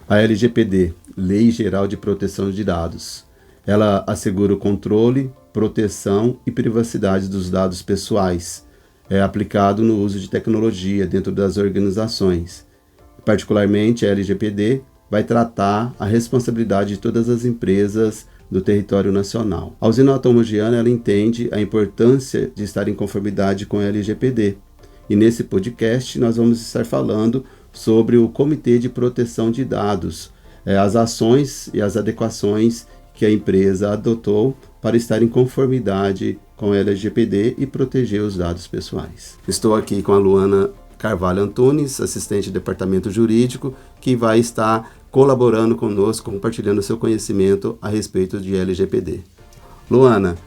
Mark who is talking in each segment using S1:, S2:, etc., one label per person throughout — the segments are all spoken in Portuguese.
S1: A LGPD, Lei Geral de Proteção de Dados, ela assegura o controle, proteção e privacidade dos dados pessoais, aplicado no uso de tecnologia dentro das organizações. Particularmente, a LGPD vai tratar a responsabilidade de todas as empresas do território nacional. A usina Alta-Mogiana, ela entende a importância de estar em conformidade com a LGPD. E nesse podcast nós vamos estar falando sobre o Comitê de Proteção de Dados, as ações e as adequações que a empresa adotou para estar em conformidade com a LGPD e proteger os dados pessoais. Estou aqui com a Luana Carvalho Antunes, assistente de departamento jurídico, que vai estar colaborando conosco, compartilhando seu conhecimento a respeito de LGPD. Luana,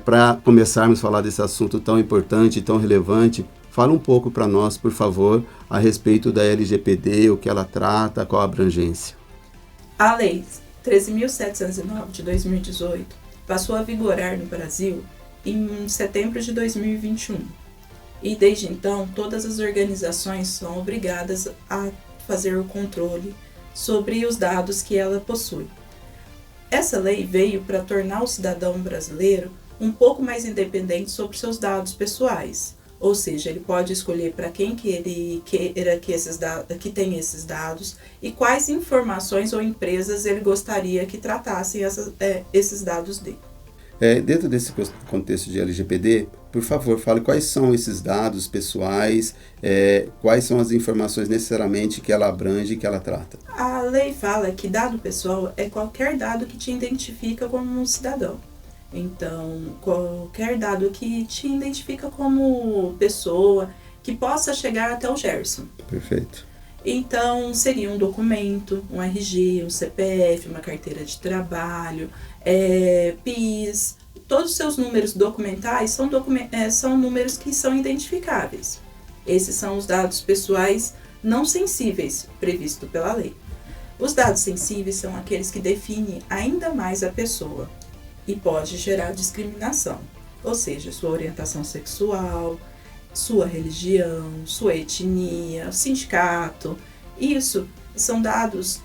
S1: para começarmos a falar desse assunto tão importante e tão relevante, fala um pouco para nós, por favor, a respeito da LGPD, o que ela trata, qual a abrangência.
S2: A Lei 13.709 de 2018 passou a vigorar no Brasil em setembro de 2021. E desde então, todas as organizações são obrigadas a fazer o controle sobre os dados que ela possui. Essa lei veio para tornar o cidadão brasileiro um pouco mais independente sobre seus dados pessoais. Ou seja, ele pode escolher para quem que ele queira que tenha esses dados e quais informações ou empresas ele gostaria que tratassem esses dados dele.
S1: Dentro desse contexto de LGPD, por favor, fale quais são esses dados pessoais, quais são as informações necessariamente que ela abrange e que ela trata.
S2: A lei fala que dado pessoal é qualquer dado que te identifica como um cidadão. Então, qualquer dado que te identifica como pessoa, que possa chegar até o Gerson.
S1: Perfeito.
S2: Então, seria um documento, um RG, um CPF, uma carteira de trabalho, PIS. Todos os seus números documentais são números que são identificáveis. Esses são os dados pessoais não sensíveis previstos pela lei. Os dados sensíveis são aqueles que definem ainda mais a pessoa e pode gerar discriminação, ou seja, sua orientação sexual, sua religião, sua etnia, sindicato. Isso são dados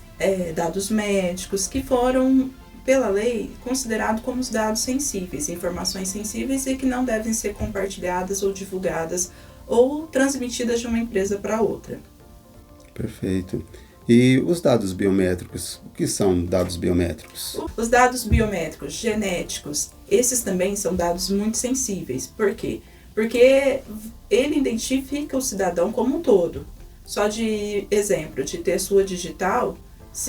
S2: médicos que foram, pela lei, considerados como os dados sensíveis, informações sensíveis e que não devem ser compartilhadas ou divulgadas ou transmitidas de uma empresa para outra.
S1: Perfeito. E os dados biométricos, o que são dados biométricos?
S2: Os dados biométricos genéticos, esses também são dados muito sensíveis. Por quê? Porque ele identifica o cidadão como um todo. Só de exemplo, de ter sua digital,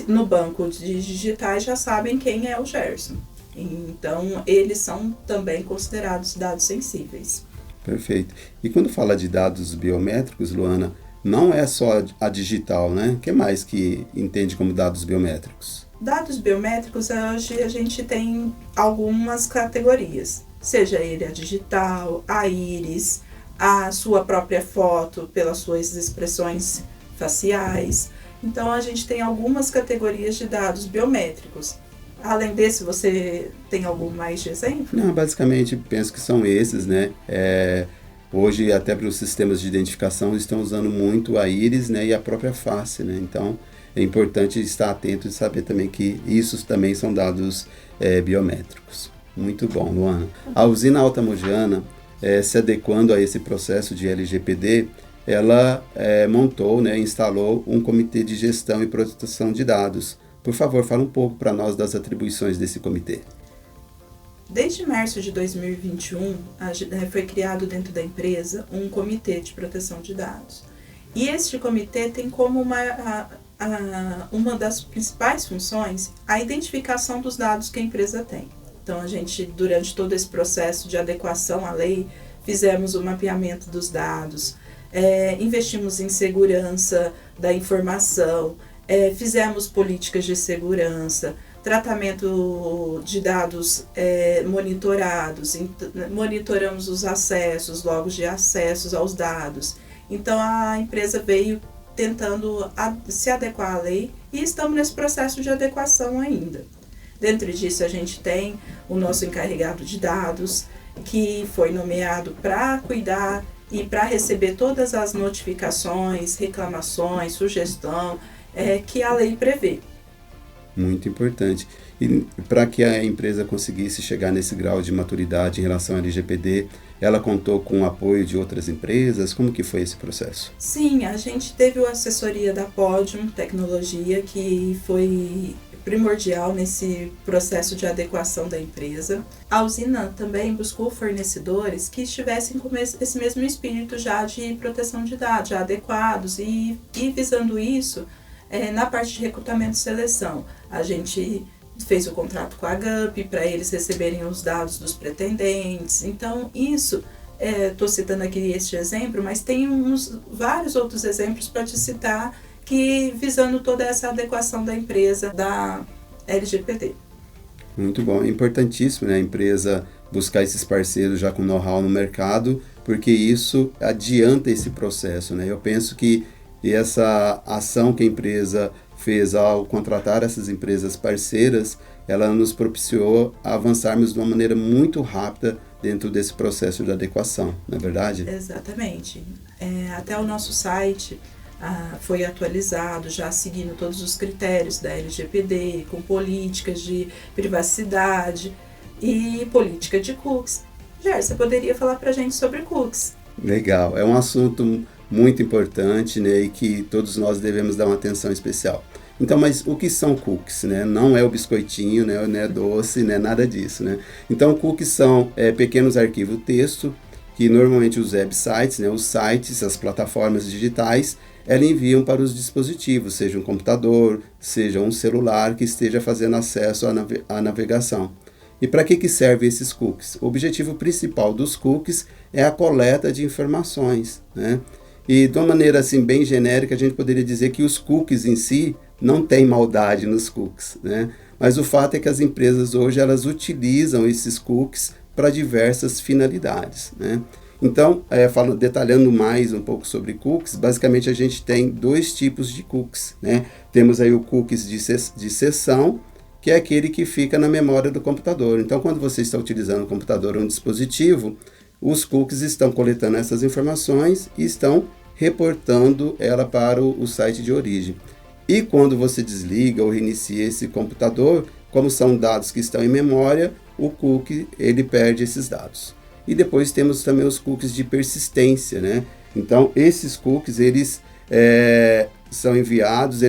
S2: no banco de digitais já sabem quem é o Gerson. Então, eles são também considerados dados sensíveis.
S1: Perfeito. E quando fala de dados biométricos, Luana, não é só a digital, né? O que mais que entende como dados biométricos?
S2: Dados biométricos, hoje a gente tem algumas categorias. Seja ele a digital, a íris, a sua própria foto pelas suas expressões faciais. Então, a gente tem algumas categorias de dados biométricos. Além desse, você tem algum mais de exemplo?
S1: Não, basicamente, penso que são esses, né? Hoje, até para os sistemas de identificação, estão usando muito a íris, né, e a própria face, né? Então, é importante estar atento e saber também que isso também são dados biométricos. Muito bom, Luana. A usina Alta-Mogiana, se adequando a esse processo de LGPD, ela montou, né, instalou um comitê de gestão e proteção de dados. Por favor, fala um pouco para nós das atribuições desse comitê.
S2: Desde março de 2021, foi criado dentro da empresa um comitê de proteção de dados. E este comitê tem como uma das principais funções a identificação dos dados que a empresa tem. Então, a gente, durante todo esse processo de adequação à lei, fizemos o mapeamento dos dados, investimos em segurança da informação, fizemos políticas de segurança, tratamento de dados monitorados, monitoramos os acessos, logos de acessos aos dados. Então, a empresa veio tentando se adequar à lei e estamos nesse processo de adequação ainda. Dentro disso, a gente tem o nosso encarregado de dados, que foi nomeado para cuidar e para receber todas as notificações, reclamações, sugestão que a lei prevê.
S1: Muito importante. E para que a empresa conseguisse chegar nesse grau de maturidade em relação ao LGPD, ela contou com o apoio de outras empresas? Como que foi esse processo?
S2: Sim, a gente teve a assessoria da Podium Tecnologia, que foi primordial nesse processo de adequação da empresa. A usina também buscou fornecedores que estivessem com esse mesmo espírito já de proteção de dados, já adequados, e visando isso, na parte de recrutamento e seleção, a gente fez o contrato com a GUP para eles receberem os dados dos pretendentes. Então, isso, estou citando aqui este exemplo, mas tem vários outros exemplos para te citar, que visando toda essa adequação da empresa da LGPD.
S1: Muito bom, é importantíssimo, né, a empresa buscar esses parceiros já com know-how no mercado, porque isso adianta esse processo, né? Eu penso que essa ação que a empresa fez ao contratar essas empresas parceiras, ela nos propiciou a avançarmos de uma maneira muito rápida dentro desse processo de adequação, não é verdade?
S2: Exatamente. Até o nosso site foi atualizado, já seguindo todos os critérios da LGPD, com políticas de privacidade e política de cookies. Jair, você poderia falar para a gente sobre cookies?
S1: Legal, é um assunto muito importante, né, e que todos nós devemos dar uma atenção especial. Então, mas o que são cookies, né? Não é o biscoitinho, né? Não é doce, né? Nada disso, né? Então, cookies são pequenos arquivos texto que normalmente os websites, né? Os sites, as plataformas digitais, elas enviam para os dispositivos, seja um computador, seja um celular que esteja fazendo acesso à navegação. E para que servem esses cookies? O objetivo principal dos cookies é a coleta de informações, né? E de uma maneira assim bem genérica, a gente poderia dizer que os cookies em si não tem maldade nos cookies, né? Mas o fato é que as empresas hoje elas utilizam esses cookies para diversas finalidades, né? Então, detalhando mais um pouco sobre cookies, basicamente a gente tem dois tipos de cookies, né? Temos aí o cookies de sessão, que é aquele que fica na memória do computador. Então, quando você está utilizando um computador ou um dispositivo, os cookies estão coletando essas informações e estão reportando ela para o site de origem. E quando você desliga ou reinicia esse computador, como são dados que estão em memória, o cookie ele perde esses dados. E depois temos também os cookies de persistência, né? Então, esses cookies, eles são enviados,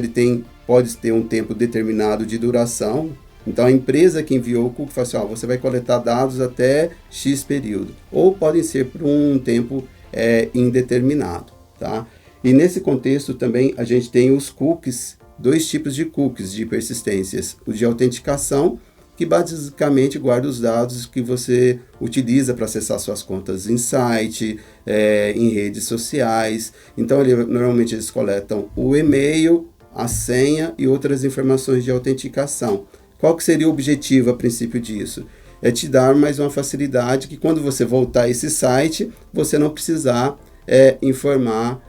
S1: pode ter um tempo determinado de duração. Então, a empresa que enviou o cookie fala assim, você vai coletar dados até X período. Ou podem ser por um tempo indeterminado, tá? E nesse contexto também a gente tem os cookies, dois tipos de cookies de persistências. O de autenticação, que basicamente guarda os dados que você utiliza para acessar suas contas em site, em redes sociais. Então, normalmente eles coletam o e-mail, a senha e outras informações de autenticação. Qual que seria o objetivo a princípio disso? É te dar mais uma facilidade que quando você voltar a esse site, você não precisar informar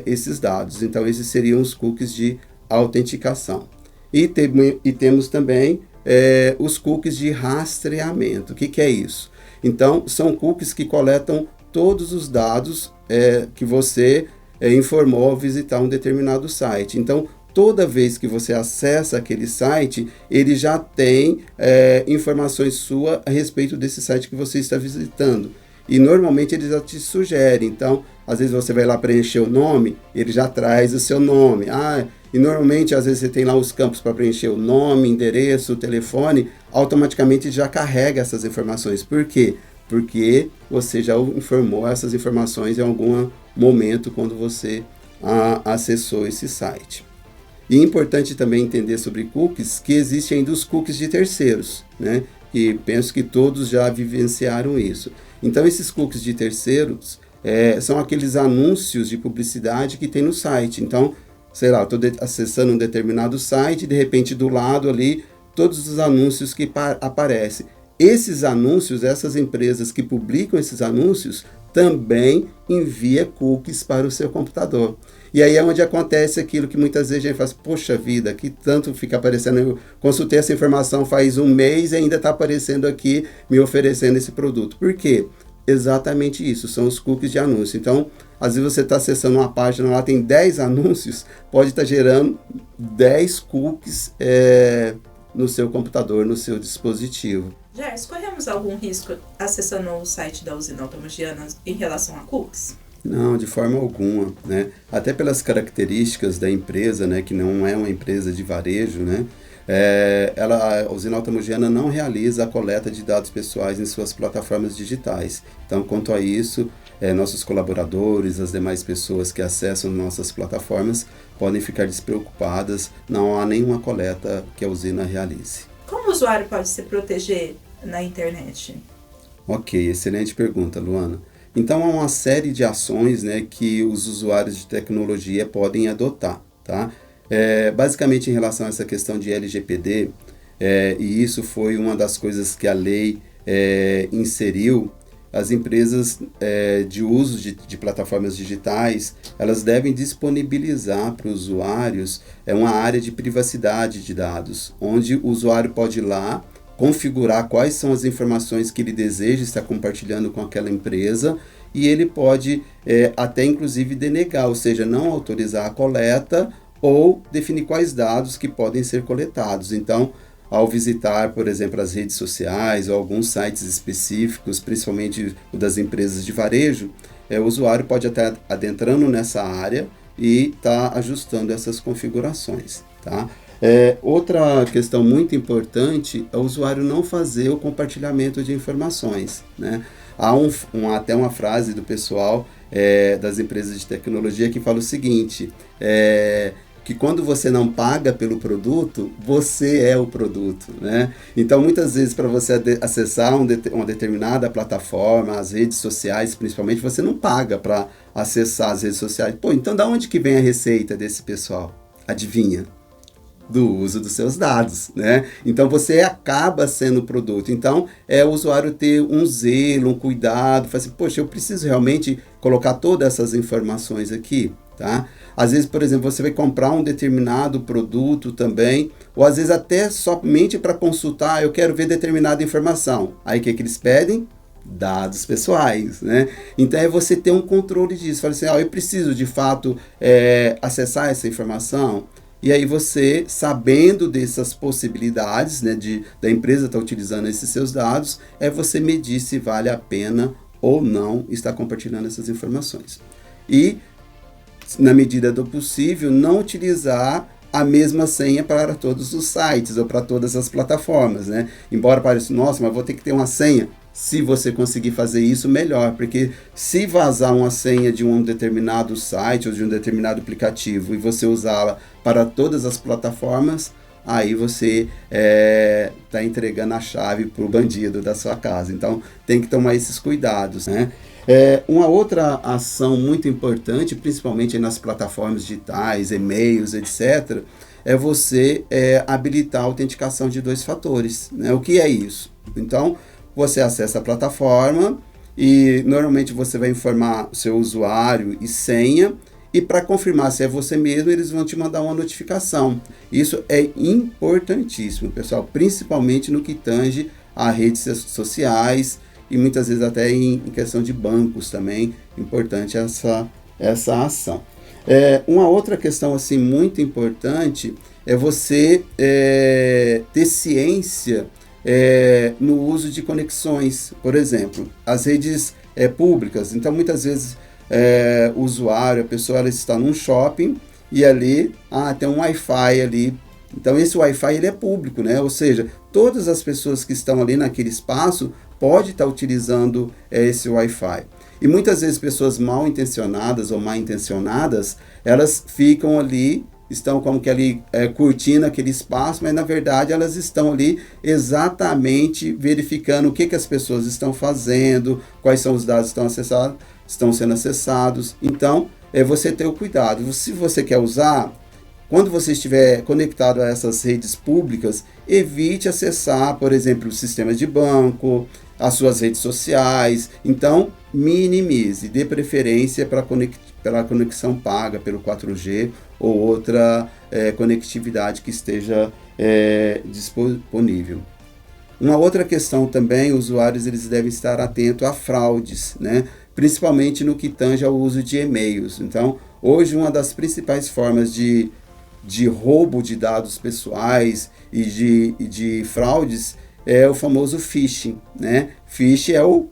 S1: esses dados. Então, esses seriam os cookies de autenticação. E temos também os cookies de rastreamento. O que é isso? Então, são cookies que coletam todos os dados que você informou ao visitar um determinado site. Então, toda vez que você acessa aquele site, ele já tem informações suas a respeito desse site que você está visitando. E normalmente ele já te sugere. Então, às vezes você vai lá preencher o nome, ele já traz o seu nome. E normalmente, às vezes você tem lá os campos para preencher o nome, endereço, telefone, automaticamente já carrega essas informações. Por quê? Porque você já informou essas informações em algum momento quando você acessou esse site. E é importante também entender sobre cookies, que existem ainda os cookies de terceiros, né? E penso que todos já vivenciaram isso. Então, esses cookies de terceiros são aqueles anúncios de publicidade que tem no site. Então, sei lá, estou acessando um determinado site e de repente do lado ali, todos os anúncios que aparecem. Esses anúncios, essas empresas que publicam esses anúncios, também envia cookies para o seu computador. E aí é onde acontece aquilo que muitas vezes a gente fala, poxa vida, que tanto fica aparecendo, eu consultei essa informação faz um mês e ainda está aparecendo aqui me oferecendo esse produto. Por quê? Exatamente isso, são os cookies de anúncio. Então, às vezes você está acessando uma página, lá tem 10 anúncios, pode estar gerando 10 cookies no seu computador, no seu dispositivo.
S2: Gerson, corremos algum risco acessando o site da Usina Automogiana em relação a cookies?
S1: Não, de forma alguma, né? Até pelas características da empresa, né, que não é uma empresa de varejo, né? A Usina Automogiana não realiza a coleta de dados pessoais em suas plataformas digitais. Então, quanto a isso, nossos colaboradores, as demais pessoas que acessam nossas plataformas podem ficar despreocupadas, não há nenhuma coleta que a usina realize.
S2: Como o usuário pode se proteger na internet?
S1: Ok, excelente pergunta, Luana. Então, há uma série de ações, né, que os usuários de tecnologia podem adotar, tá? Basicamente, em relação a essa questão de LGPD, e isso foi uma das coisas que a lei inseriu, as empresas de uso de plataformas digitais, elas devem disponibilizar para os usuários uma área de privacidade de dados, onde o usuário pode ir lá, configurar quais são as informações que ele deseja estar compartilhando com aquela empresa, e ele pode até inclusive denegar, ou seja, não autorizar a coleta ou definir quais dados que podem ser coletados. Então, ao visitar, por exemplo, as redes sociais ou alguns sites específicos, principalmente o das empresas de varejo, o usuário pode estar adentrando nessa área e estar ajustando essas configurações, tá? Outra questão muito importante é o usuário não fazer o compartilhamento de informações, né? Há até uma frase do pessoal das empresas de tecnologia que fala o seguinte, que quando você não paga pelo produto, você é o produto, né? Então, muitas vezes, para você acessar uma determinada plataforma, as redes sociais, principalmente, você não paga para acessar as redes sociais. Pô, então da onde que vem a receita desse pessoal? Adivinha? Do uso dos seus dados, né? Então, você acaba sendo o produto. Então, o usuário ter um zelo, um cuidado, falar assim, poxa, eu preciso realmente colocar todas essas informações aqui, tá? Às vezes, por exemplo, você vai comprar um determinado produto também, ou às vezes até somente para consultar, eu quero ver determinada informação. Aí o que eles pedem? Dados pessoais, né? Então é você ter um controle disso. Fala assim, eu preciso de fato acessar essa informação. E aí você, sabendo dessas possibilidades, né, da empresa estar utilizando esses seus dados, você medir se vale a pena ou não estar compartilhando essas informações. E na medida do possível, não utilizar a mesma senha para todos os sites ou para todas as plataformas, né? Embora pareça, nossa, mas vou ter que ter uma senha. Se você conseguir fazer isso, melhor, porque se vazar uma senha de um determinado site ou de um determinado aplicativo e você usá-la para todas as plataformas, aí você está entregando a chave para o bandido da sua casa. Então, tem que tomar esses cuidados, né? Uma outra ação muito importante, principalmente nas plataformas digitais, e-mails, etc., é você habilitar a autenticação de 2 fatores, né? O que é isso? Então, você acessa a plataforma e normalmente você vai informar o seu usuário e senha, e para confirmar se é você mesmo, eles vão te mandar uma notificação. Isso é importantíssimo, pessoal, principalmente no que tange a redes sociais, e muitas vezes até em questão de bancos também, importante essa ação. Uma outra questão assim, muito importante é você ter ciência no uso de conexões. Por exemplo, as redes públicas. Então, muitas vezes, o usuário, a pessoa, ela está num shopping e ali tem um Wi-Fi ali. Então, esse Wi-Fi ele é público, né? Ou seja, todas as pessoas que estão ali naquele espaço podem estar utilizando esse Wi-Fi. E muitas vezes pessoas mal intencionadas ou mal intencionadas, elas ficam ali, estão como que ali curtindo aquele espaço, mas na verdade elas estão ali exatamente verificando o que as pessoas estão fazendo, quais são os dados que estão sendo acessados. Então, você ter o cuidado. Se você quer usar, quando você estiver conectado a essas redes públicas, evite acessar, por exemplo, os sistemas de banco, as suas redes sociais. Então, minimize, dê preferência pela conexão paga, pelo 4G ou outra conectividade que esteja disponível. Uma outra questão também, usuários eles devem estar atentos a fraudes, né? Principalmente no que tange ao uso de e-mails. Então, hoje uma das principais formas de roubo de dados pessoais e de fraudes é o famoso phishing, né? Phishing é o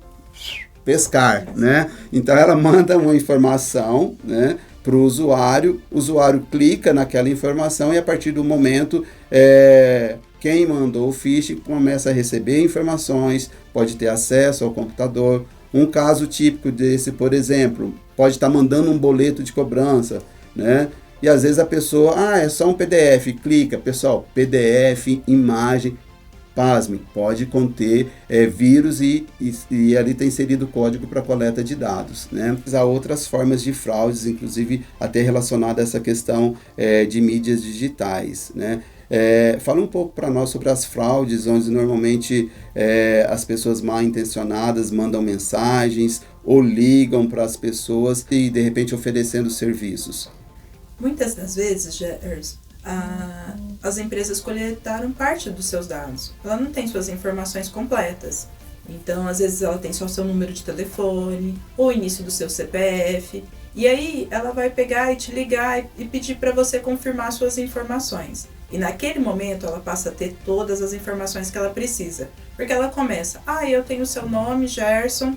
S1: pescar, né? Então ela manda uma informação, né, para o usuário clica naquela informação e a partir do momento quem mandou o phishing começa a receber informações, pode ter acesso ao computador. Um caso típico desse, por exemplo, pode estar mandando um boleto de cobrança, né? E às vezes a pessoa, é só um PDF, clica, pessoal, PDF, imagem, pasmem, pode conter vírus e ali está inserido o código para coleta de dados, né? Há outras formas de fraudes, inclusive até relacionada a essa questão de mídias digitais, né? Fala um pouco para nós sobre as fraudes, onde normalmente as pessoas mal intencionadas mandam mensagens ou ligam para as pessoas e de repente oferecendo serviços.
S2: Muitas das vezes, Gerson, as empresas coletaram parte dos seus dados. Ela não tem suas informações completas. Então, às vezes, ela tem só seu número de telefone, ou o início do seu CPF. E aí, ela vai pegar e te ligar e pedir para você confirmar suas informações. E naquele momento, ela passa a ter todas as informações que ela precisa. Porque ela começa, eu tenho seu nome, Gerson,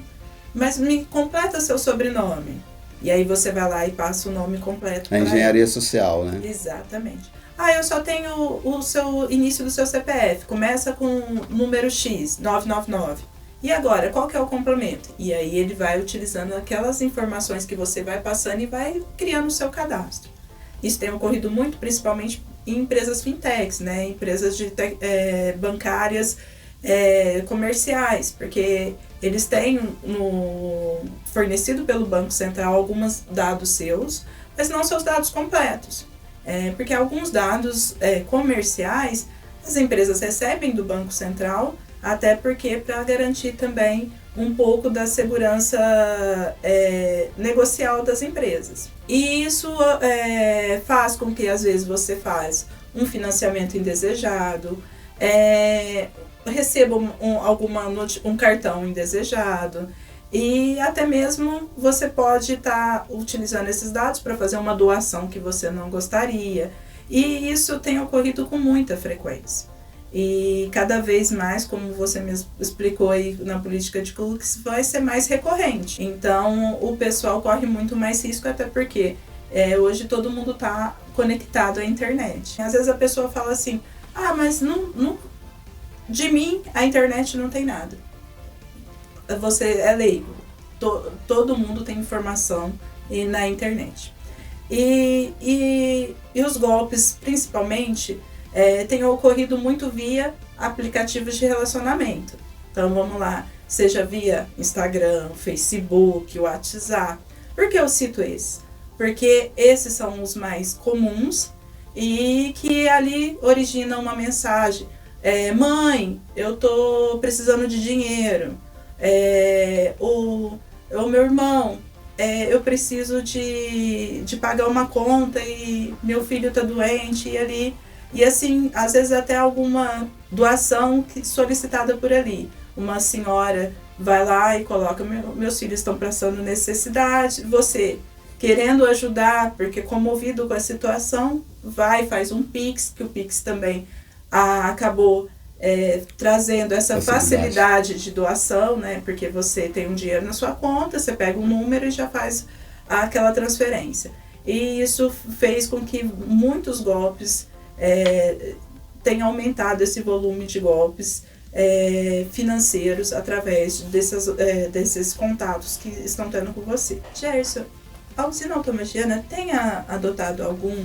S2: mas me completa seu sobrenome. E aí você vai lá e passa o nome completo.
S1: A engenharia social, né?
S2: Exatamente. Eu só tenho o seu início do seu CPF. Começa com número X, 999. E agora, qual que é o complemento? E aí ele vai utilizando aquelas informações que você vai passando e vai criando o seu cadastro. Isso tem ocorrido muito, principalmente em empresas fintechs, né? Empresas bancárias comerciais, porque eles têm fornecido pelo Banco Central alguns dados seus, mas não seus dados completos. Porque alguns dados comerciais as empresas recebem do Banco Central, até porque para garantir também um pouco da segurança negocial das empresas. E isso faz com que às vezes você faz um financiamento indesejado, receba um cartão indesejado e até mesmo você pode estar utilizando esses dados para fazer uma doação que você não gostaria. E isso tem ocorrido com muita frequência. E cada vez mais, como você mesmo explicou aí na política de cookies, vai ser mais recorrente. Então o pessoal corre muito mais risco, até porque hoje todo mundo está conectado à internet. Às vezes a pessoa fala assim, mas não de mim, a internet não tem nada. Você é leigo. Todo mundo tem informação na internet. E os golpes, principalmente, têm ocorrido muito via aplicativos de relacionamento. Então, vamos lá. Seja via Instagram, Facebook, WhatsApp. Por que eu cito esses? Porque esses são os mais comuns e que ali originam uma mensagem. Mãe, eu tô precisando de dinheiro. O meu irmão, eu preciso de pagar uma conta e meu filho tá doente e ali. E assim, às vezes até alguma doação solicitada por ali. Uma senhora vai lá e coloca, meus filhos estão passando necessidade, você querendo ajudar, porque comovido com a situação, faz um Pix, que o Pix também acabou trazendo essa facilidade de doação, né? Porque você tem um dinheiro na sua conta, você pega um número e já faz aquela transferência. E isso fez com que muitos golpes tenham aumentado esse volume de golpes financeiros através desses contatos que estão tendo com você. Gerson, a usina automagiana tem adotado algum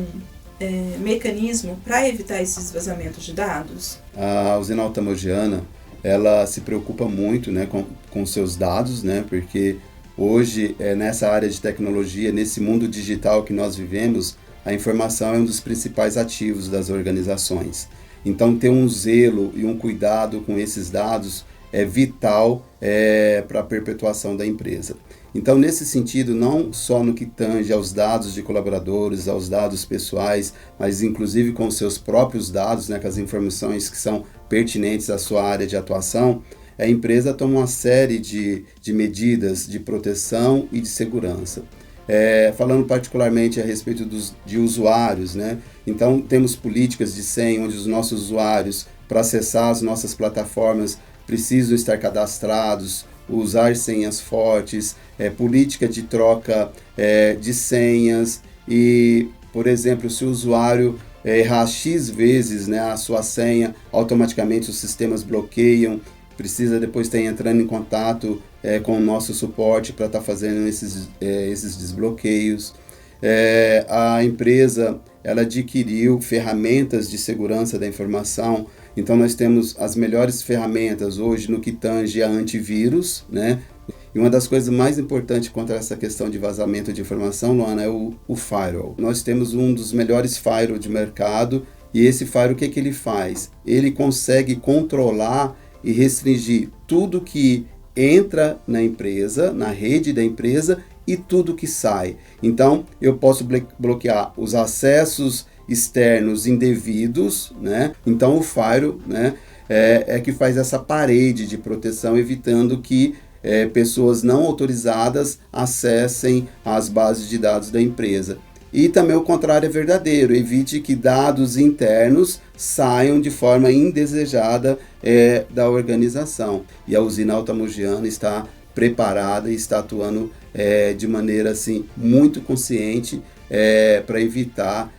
S2: mecanismo para evitar esses vazamentos de dados?
S1: A usina automagiana, ela se preocupa muito, né, com seus dados, né, porque hoje, nessa área de tecnologia, nesse mundo digital que nós vivemos, a informação é um dos principais ativos das organizações. Então, ter um zelo e um cuidado com esses dados é vital para a perpetuação da empresa. Então, nesse sentido, não só no que tange aos dados de colaboradores, aos dados pessoais, mas inclusive com os seus próprios dados, né, com as informações que são pertinentes à sua área de atuação, a empresa toma uma série de medidas de proteção e de segurança. Falando particularmente a respeito de usuários, né? Então, temos políticas de senha onde os nossos usuários, para acessar as nossas plataformas, precisam estar cadastrados, usar senhas fortes, política de troca de senhas e, por exemplo, se o usuário errar X vezes, né, a sua senha, automaticamente os sistemas bloqueiam, precisa depois estar entrando em contato com o nosso suporte para estar fazendo esses desbloqueios. A empresa ela adquiriu ferramentas de segurança da informação, então nós temos as melhores ferramentas hoje no que tange a antivírus, né? E uma das coisas mais importantes contra essa questão de vazamento de informação, Luana, é o firewall. Nós temos um dos melhores firewall de mercado e esse firewall, o que ele faz? Ele consegue controlar e restringir tudo que entra na empresa, na rede da empresa e tudo que sai. Então, eu posso bloquear os acessos externos indevidos, né? Então, o firewall, né, é que faz essa parede de proteção, evitando que pessoas não autorizadas acessem as bases de dados da empresa. E também o contrário é verdadeiro, evite que dados internos saiam de forma indesejada da organização. E a usina Altamogiana está preparada e está atuando de maneira assim, muito consciente para evitar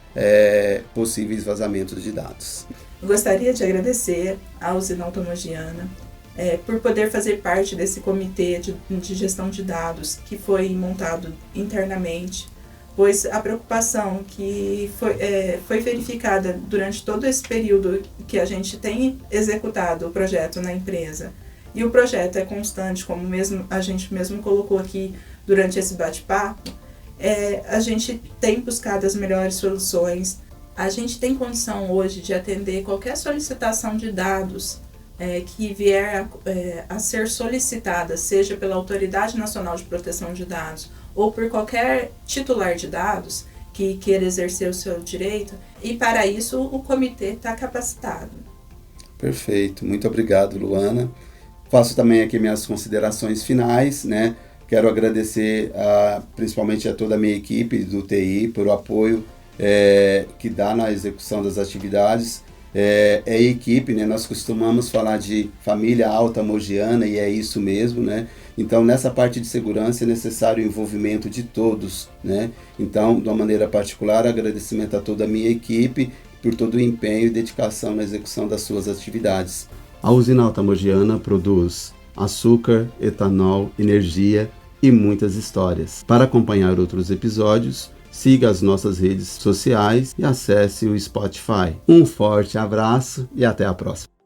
S1: possíveis vazamentos de dados.
S2: Gostaria de agradecer à usina Altamogiana por poder fazer parte desse comitê de gestão de dados que foi montado internamente, pois a preocupação que foi verificada durante todo esse período que a gente tem executado o projeto na empresa, e o projeto é constante, como a gente mesmo colocou aqui durante esse bate-papo, a gente tem buscado as melhores soluções. A gente tem condição hoje de atender qualquer solicitação de dados que vier a ser solicitada, seja pela Autoridade Nacional de Proteção de Dados ou por qualquer titular de dados que queira exercer o seu direito, e para isso o comitê está capacitado.
S1: Perfeito, muito obrigado, Luana. Faço também aqui minhas considerações finais, né? Quero agradecer principalmente a toda a minha equipe do TI por o apoio que dá na execução das atividades. Equipe, né? Nós costumamos falar de família altamogiana e é isso mesmo, né? Então, nessa parte de segurança é necessário o envolvimento de todos, né? Então, de uma maneira particular, agradecimento a toda a minha equipe por todo o empenho e dedicação na execução das suas atividades. A usina Altamogiana produz açúcar, etanol, energia e muitas histórias. Para acompanhar outros episódios, siga as nossas redes sociais e acesse o Spotify. Um forte abraço e até a próxima.